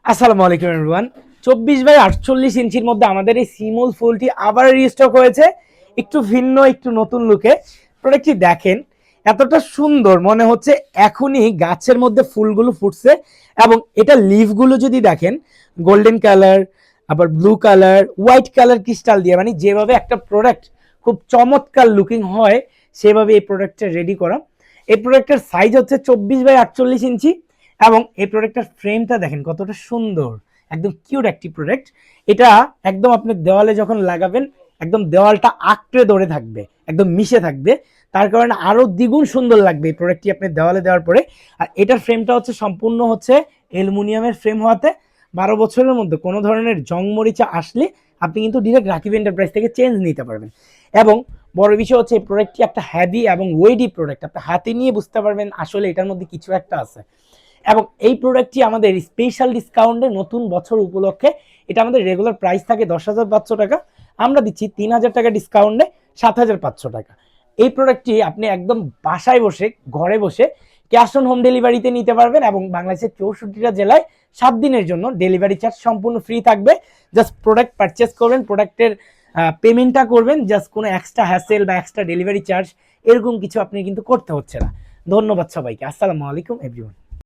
আসসালামু আলাইকুম everyone. 24x48 ইঞ্চির মধ্যে আমাদের এই সিমুল ফুলটি আবার রিস্টক হয়েছে, একটু ভিন্ন একটু নতুন লুকে। প্রোডাক্টটি দেখেন, এতটা সুন্দর মনে হচ্ছে এখনই গাছের মধ্যে ফুলগুলো ফুটছে। এবং এটা লিভগুলো যদি দেখেন, গোল্ডেন কালার, আবার blue colour, white colour crystal দিয়ে, মানে যেভাবে একটা প্রোডাক্ট খুব চমৎকার লুকিং হয় সেভাবে এই প্রোডাক্টটা রেডি করা। এই প্রোডাক্টের সাইজ হচ্ছে 24x48 ইঞ্চি। এবং এই প্রোডাক্টটার ফ্রেমটা দেখেন কতটা সুন্দর, একদম কিউট একটি প্রোডাক্ট। এটা একদম আপনি দেওয়ালে যখন লাগাবেন, একদম দেওয়ালটা আঁকড়ে ধরে থাকবে, একদম মিশে থাকবে। তার কারণে আরো দ্বিগুণ সুন্দর লাগবে এই প্রোডাক্টটি আপনি দেওয়ালে দেওয়ার পরে। আর এটার ফ্রেমটা হচ্ছে সম্পূর্ণ হচ্ছে অ্যালুমিনিয়ামের ফ্রেম হওয়াতে 12 বছরের মধ্যে কোনো ধরনের জং মরিচা আসলে আপনি কিন্তু ডিরেক্ট রাকিব এন্টারপ্রাইজ থেকে চেঞ্জ নিতে পারবেন। এবং বড় বিষয় হচ্ছে এই প্রোডাক্টটি একটা হেভি এবং ওয়েডি প্রোডাক্ট, আপনি হাতে নিয়ে বুঝতে পারবেন আসলে এটার মধ্যে কিছু একটা আছে। এবং এই প্রোডাক্টটি আমাদের স্পেশাল ডিসকাউন্টে নতুন বছর উপলক্ষে, এটা আমাদের রেগুলার প্রাইস থাকে 10,500 টাকা, আমরা দিচ্ছি 3,000 টাকা ডিসকাউন্টে 7,500 টাকা। এই প্রোডাক্টটি আপনি একদম বাসায় বসে, ঘরে বসে ক্যাশ অন হোম ডেলিভারিতে নিতে পারবেন। এবং বাংলাদেশের 64টা জেলায় 7 দিনের জন্য ডেলিভারি চার্জ সম্পূর্ণ ফ্রি থাকবে। জাস্ট প্রোডাক্ট পারচেস করবেন, প্রোডাক্টের পেমেন্টটা করবেন, জাস্ট কোনো এক্সট্রা হ্যাসেল বা এক্সট্রা ডেলিভারি চার্জ এরকম কিছু আপনি কিন্তু করতে হচ্ছে না। ধন্যবাদ সবাইকে। আসসালামু আলাইকুম এভরিওয়ান।